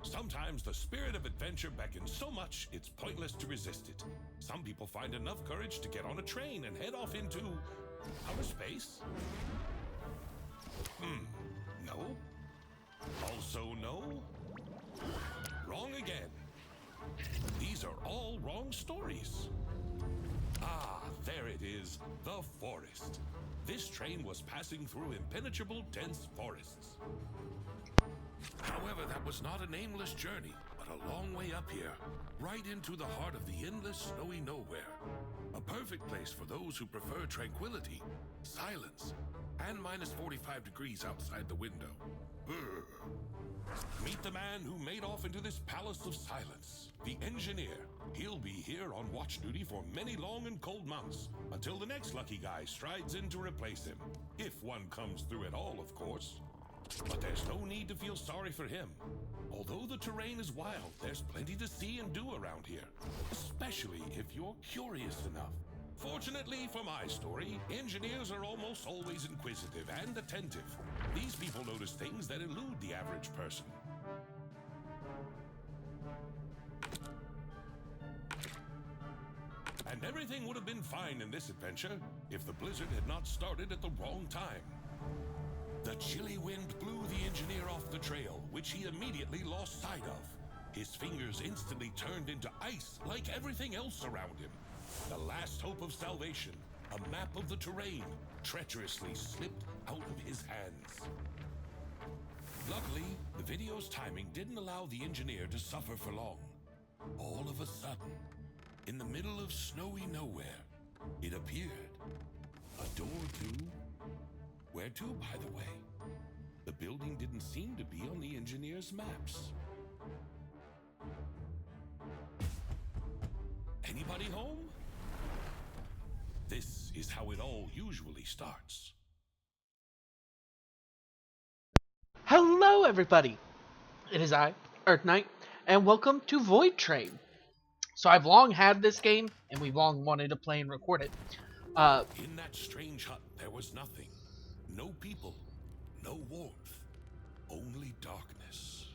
Sometimes the spirit of adventure beckons so much it's pointless to resist it. Some people find enough courage to get on a train and head off into outer space. No. Also no. Wrong again. These are all wrong stories. Ah, there it is, the forest. This train was passing through impenetrable, dense forests. However, that was not a nameless journey, but a long way up here, right into the heart of the endless, snowy nowhere. A perfect place for those who prefer tranquility, silence, and minus 45 degrees outside the window. Meet the man who made off into this palace of silence, the engineer. He'll be here on watch duty for many long and cold months, until the next lucky guy strides in to replace him. If one comes through at all, of course. But there's no need to feel sorry for him. Although the terrain is wild, there's plenty to see and do around here, especially if you're curious enough. Fortunately for my story, engineers are almost always inquisitive and attentive. These people notice things that elude the average person. And everything would have been fine in this adventure if the blizzard had not started at the wrong time. The chilly wind blew the engineer off the trail, which he immediately lost sight of. His fingers instantly turned into ice like everything else around him. The last hope of salvation, a map of the terrain, treacherously slipped out of his hands. Luckily, the video's timing didn't allow the engineer to suffer for long. All of a sudden, in the middle of snowy nowhere, it appeared. A door to... Where to, by the way? The building didn't seem to be on the engineer's maps. Anybody home? This is how it all usually starts. Hello everybody! It is I, Earthknite, and welcome to Voidtrain. So I've long had this game, and we've long wanted to play and record it. In that strange hut, there was nothing. No people, no warmth, only darkness.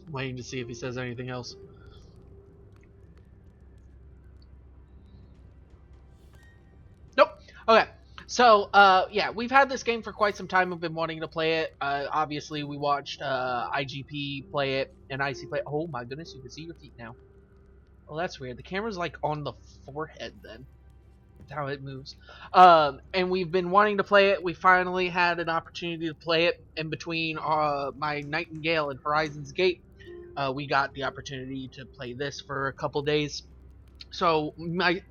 I'm waiting to see if he says anything else. Nope. Okay. So, yeah, we've had this game for quite some time. We've been wanting to play it. Obviously, we watched IGP play it and IC play it. Oh my goodness, you can see your feet now. Oh, that's weird. The camera's like on the forehead then. That's how it moves. And we've been wanting to play it. We finally had an opportunity to play it in between my Nightingale and Horizon's Gate. We got the opportunity to play this for a couple days. So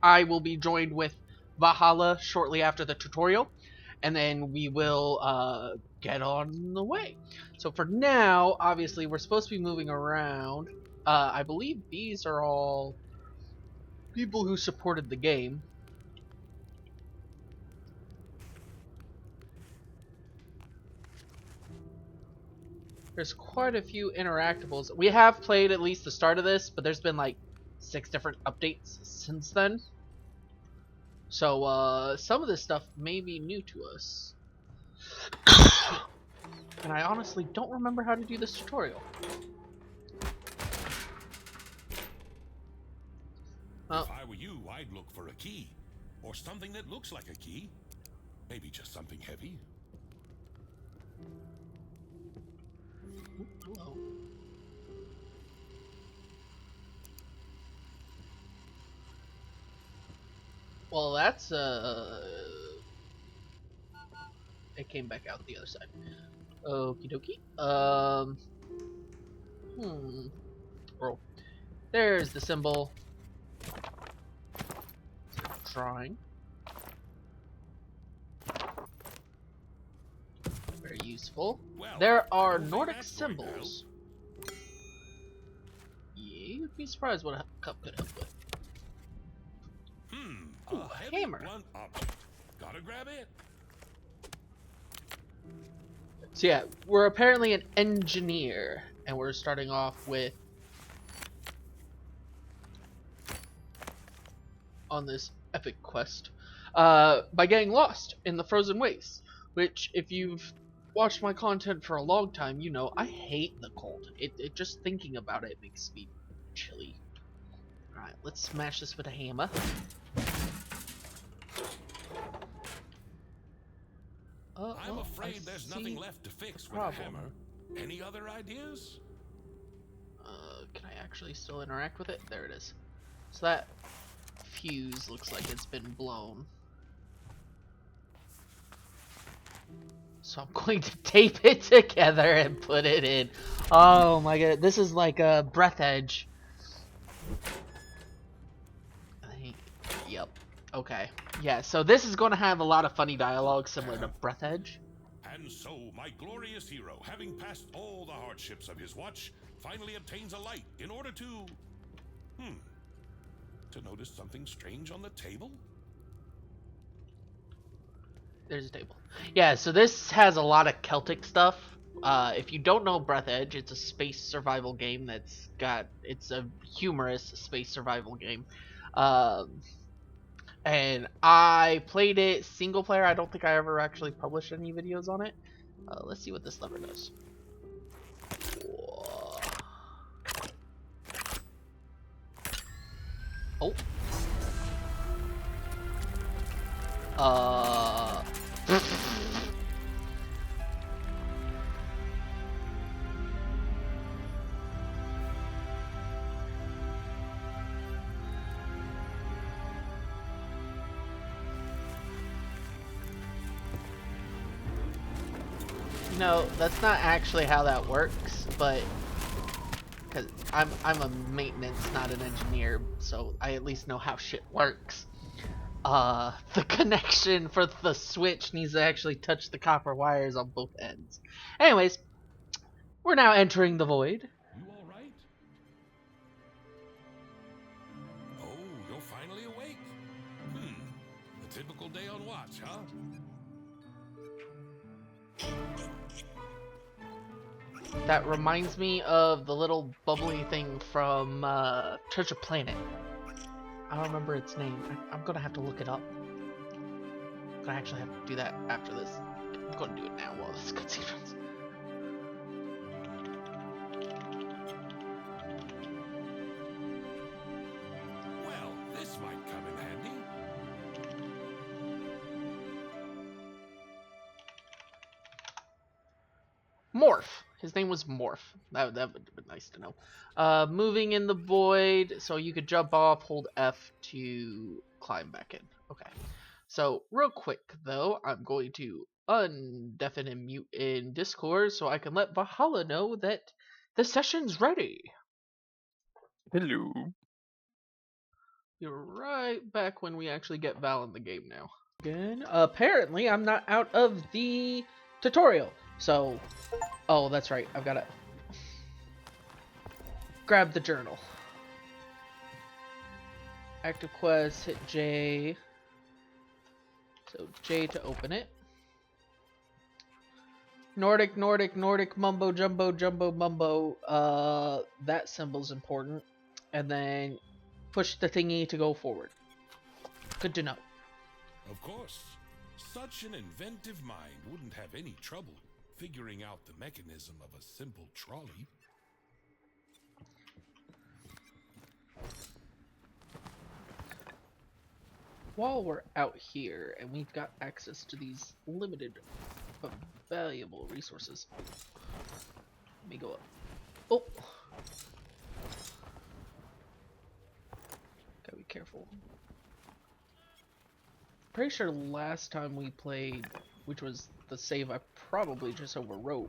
I will be joined with Valhalla shortly after the tutorial, and then we will get on the way. So for now, obviously, we're supposed to be moving around. I believe these are all people who supported the game. There's quite a few interactables. We have played at least the start of this, but there's been like 6 different updates since then. So some of this stuff may be new to us. And I honestly don't remember how to do this tutorial. If I were you, I'd look for a key. Or something that looks like a key. Maybe just something heavy. Hello. Well, that's it came back out the other side. Okie dokie. Roll. There's the symbol. Drawing. Very useful. Well, there are Nordic symbols. Yeah, you'd be surprised what a cup could help with. A Ooh, heavy hammer. blunt object. Gotta grab it. So yeah, we're apparently an engineer, and we're starting off with on this epic quest. by getting lost in the frozen wastes. Which, if you've watched my content for a long time, you know I hate the cold. It just thinking about it makes me chilly. Alright, let's smash this with a hammer. I'm afraid there's nothing left to fix with a hammer. Any other ideas? Can I actually still interact with it? There it is. So that fuse looks like it's been blown. So I'm going to tape it together and put it in. Oh my god, this is like a breath edge. Yep. Okay. Yeah, so this is going to have a lot of funny dialogue similar to Breath Edge. And so, my glorious hero, having passed all the hardships of his watch, finally obtains a light in order to... to notice something strange on the table? There's a table. Yeah, so this has a lot of Celtic stuff. If you don't know Breath Edge, it's a space survival game that's got... It's a humorous space survival game. And I played it single player. I don't think I ever actually published any videos on it. Let's see what this lever does. Whoa. Oh. No, that's not actually how that works, but because I'm a maintenance, not an engineer, so I at least know how shit works. The connection for the switch needs to actually touch the copper wires on both ends. Anyways, we're now entering the void. You all right? Oh, you're finally awake. A typical day on watch, huh? That reminds me of the little bubbly thing from Treasure Planet. I don't remember its name. I'm gonna have to look it up. I'm gonna actually have to do that after this. I'm gonna do it now while this cutscene runs. Well, this might come in handy. Morph. His name was Morph. That would have been nice to know. Moving in the void, so you could jump off, hold F to climb back in. Okay. So, real quick, though, I'm going to undeafen and mute in Discord so I can let Valhalla know that the session's ready. Hello. You're right back when we actually get Val in the game now. Again, apparently I'm not out of the tutorial, so... Oh, that's right. I've got to grab the journal. Active quest, hit J. So J to open it. Nordic, mumbo, jumbo, mumbo. That symbol's important. And then push the thingy to go forward. Good to know. Of course. Such an inventive mind wouldn't have any trouble figuring out the mechanism of a simple trolley. While we're out here and we've got access to these limited but valuable resources, let me go up. Oh! Gotta be careful. Pretty sure last time we played, which was the save I probably just overwrote,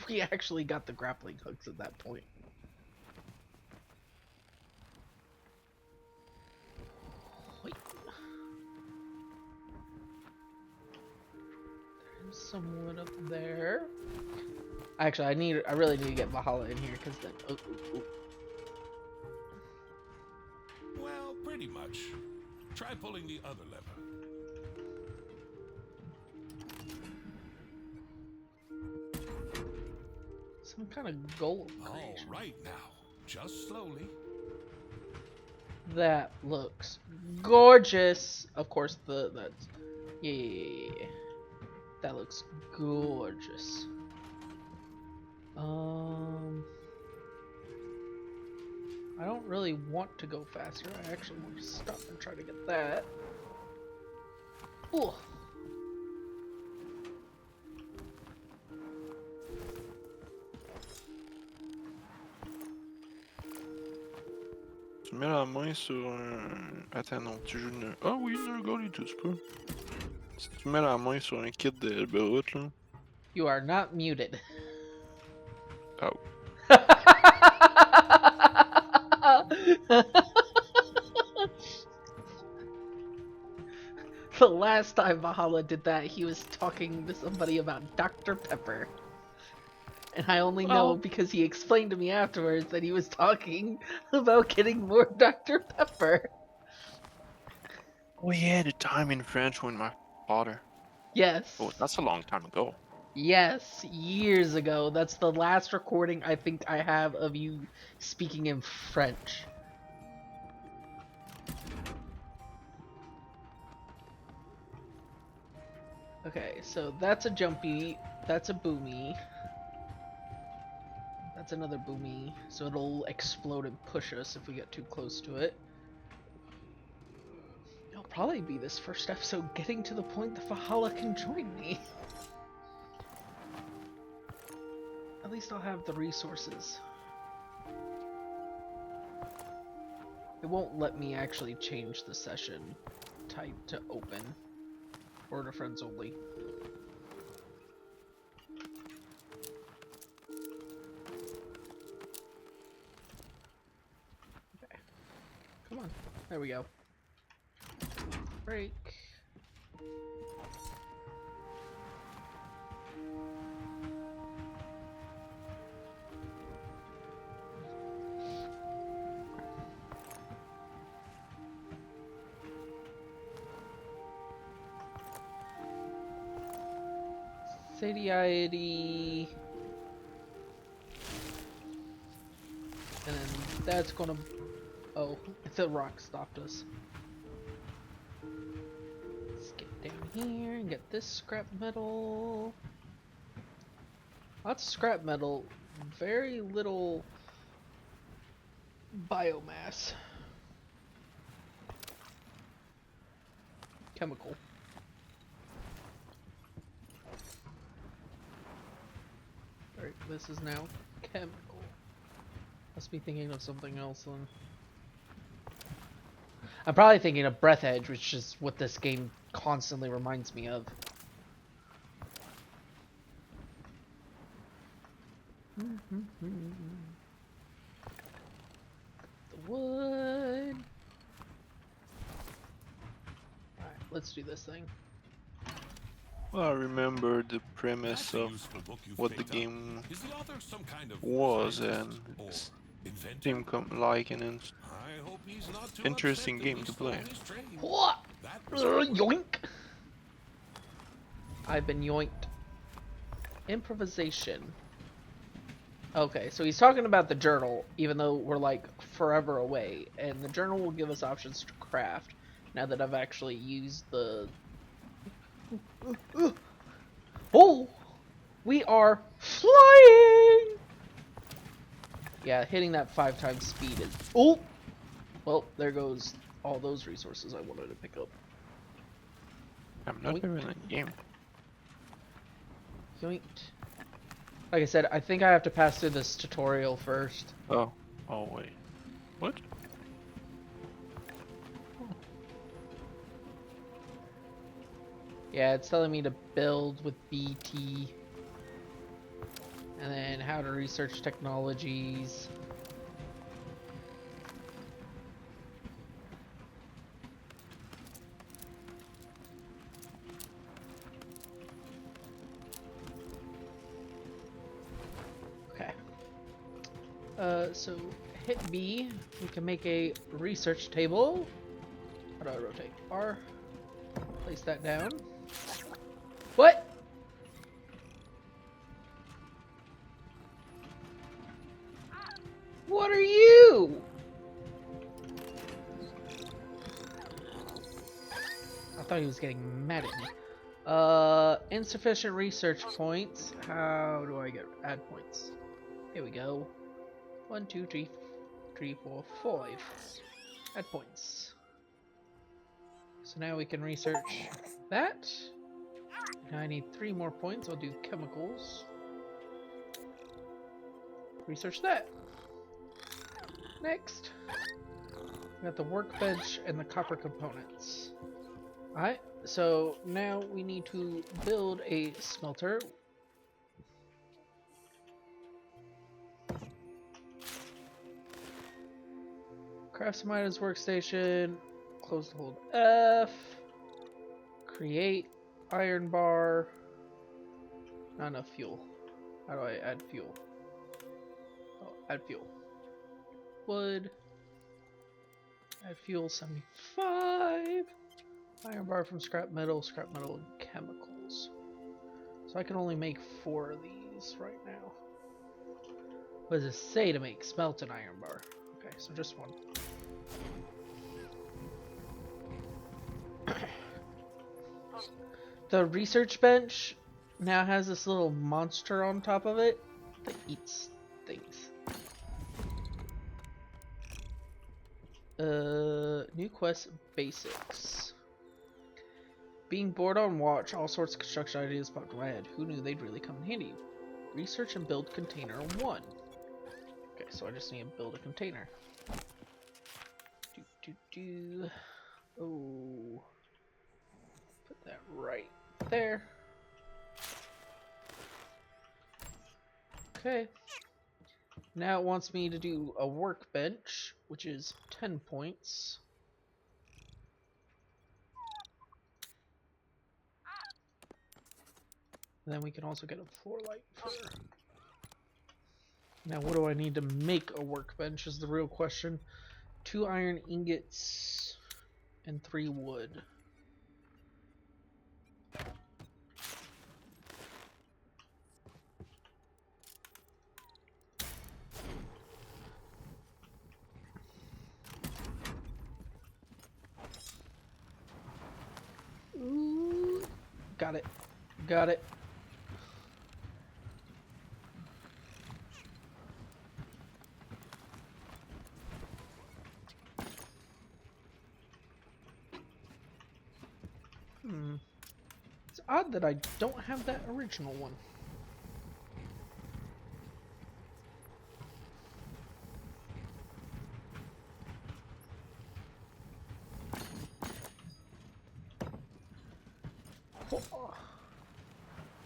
we actually got the grappling hooks at that point. Wait. There's some wood up there. Actually, I really need to get Valhalla in here because then. Oh. Well, pretty much. Try pulling the other lever. Some kind of gold creation. All right now, just slowly. That looks gorgeous. Of course, that's yeah. That looks gorgeous. I don't really want to go faster. I actually want to stop and try to get that. Ooh. Tu mets la main sur un... Attends, non, tu joues une... Ah oui, une goal et tout, tu peux. Si tu mets la main sur un kit de route, là... You are not muted. Oh. The last time Valhalla did that, he was talking to somebody about Dr. Pepper. And I only know because he explained to me afterwards that he was talking about getting more Dr. Pepper. Oh yeah, the time in French with my father. Yes. Oh, that's a long time ago. Yes, years ago. That's the last recording I think I have of you speaking in French. Okay, so that's a jumpy, that's a boomy. That's another boomy, so it'll explode and push us if we get too close to it. It'll probably be this first episode getting to the point that Valhalla can join me. At least I'll have the resources. It won't let me actually change the session type to open or to friends only. Okay. Come on. There we go. Break. Satiety. And then that's gonna... Oh, the rock stopped us. Let's get down here and get this scrap metal. Lots of scrap metal, very little biomass. Chemical. Alright, this is now chemical. Must be thinking of something else then. I'm probably thinking of Breath Edge, which is what this game constantly reminds me of. The wood. Alright, let's do this thing. Well, I remember the premise of what the game was, and it seemed like an interesting game to play. What? Yoink! I've been yoinked. Improvisation. Okay, so he's talking about the journal, even though we're like forever away, and the journal will give us options to craft. Now that I've actually used the... Oh! We are flying! Yeah, hitting that 5 times speed is... Oh! Well, there goes all those resources I wanted to pick up. I'm not even in the game. Yoinked. Like I said, I think I have to pass through this tutorial first. Oh. Oh, wait. What? Yeah, it's telling me to build with BT. And then how to research technologies. Okay. So hit B, we can make a research table. How do I rotate? R. Place that down. What? What are you? thought he was getting mad at me. Insufficient research points. How do I add points? Here we go. 1, 2, 3, 4, 5. Add points. So now we can research that. Now I need 3 more points. I'll do chemicals. Research that. Next. We got the workbench and the copper components. Alright, so now we need to build a smelter. Craft some items workstation. Close to hold F. Create iron bar. Not enough fuel. How do I add fuel? Oh, add fuel. Wood. Add fuel 75. Iron bar from scrap metal, and chemicals. So I can only make 4 of these right now. What does it say to make? Smelt an iron bar. Okay, so just 1. The research bench now has this little monster on top of it that eats things. New quest basics. Being bored on watch, all sorts of construction ideas popped in my head. Who knew they'd really come in handy? Research and build container 1. Okay, so I just need to build a container. Oh. Put that right there. Okay. Now it wants me to do a workbench, which is 10 points. And then we can also get a floor light for... Now what do I need to make a workbench is the real question. 2 iron ingots and 3 wood. Ooh, got it. Got it. It's odd that I don't have that original one.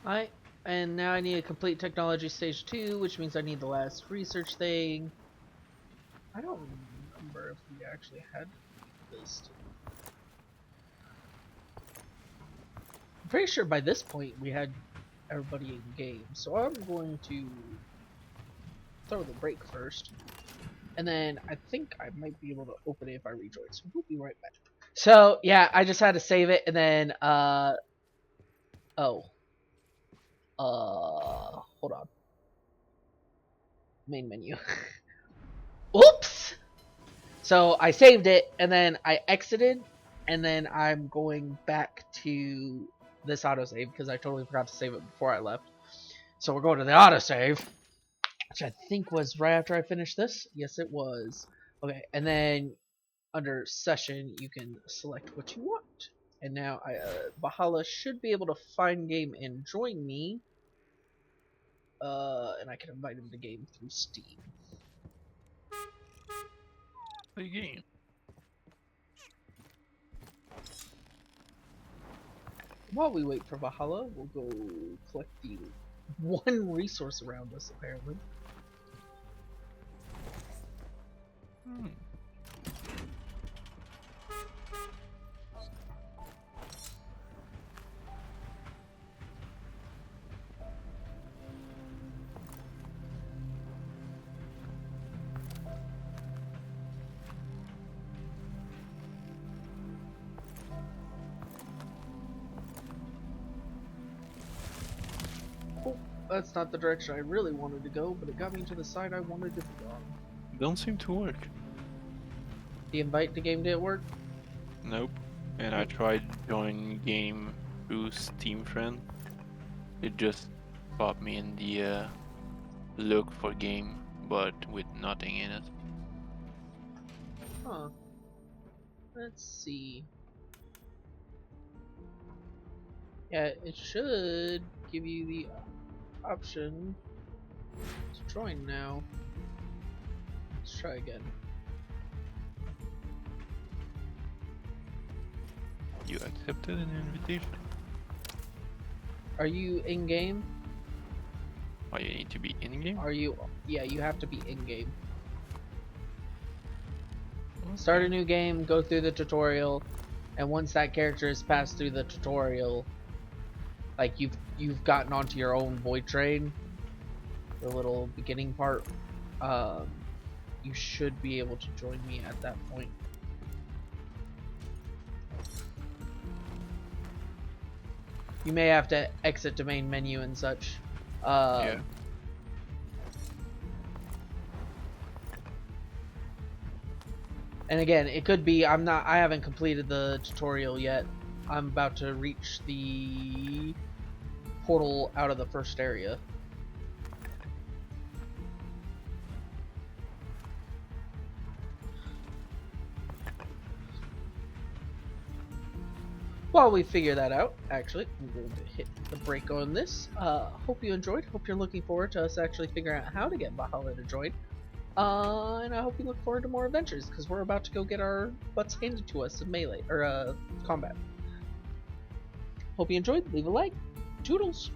Alright, and now I need to complete technology stage 2, which means I need the last research thing. I don't remember if we actually had this. I'm pretty sure by this point we had everybody in game, so I'm going to throw the break first. And then I think I might be able to open it if I rejoin, so we'll be right back. So, yeah, I just had to save it, and then, hold on. Main menu. Oops! So I saved it, and then I exited, and then I'm going back to this autosave, because I totally forgot to save it before I left. So we're going to the autosave, which I think was right after I finished this. Yes, it was. Okay, and then under session, you can select what you want. And now Valhalla should be able to find game and join me. And I can invite him to game through Steam. The game. While we wait for Valhalla, we'll go collect the 1 resource around us, apparently. Oh, that's not the direction I really wanted to go, but it got me to the side I wanted to be on. Don't seem to work. The invite to game didn't work? Nope. and I tried join game through Steam Friend. It just popped me in the look for game, but with nothing in it. Huh. Let's see. Yeah, it should give you the option to join now. Let's try again. You accepted an invitation? Are you in game? Oh, you need to be in game? Are you? Yeah, you have to be in game. Start a new game, go through the tutorial, and once that character has passed through the tutorial, like you've gotten onto your own Voidtrain, the little beginning part, you should be able to join me at that point. You may have to exit the main menu and such. Yeah. And again, it could be I haven't completed the tutorial yet. I'm about to reach the portal out of the first area. While we figure that out, actually, I'm going to hit the break on this. Hope you enjoyed. Hope you're looking forward to us actually figuring out how to get Valhalla to join. And I hope you look forward to more adventures, because we're about to go get our butts handed to us in melee, or combat. Hope you enjoyed. Leave a like. Toodles!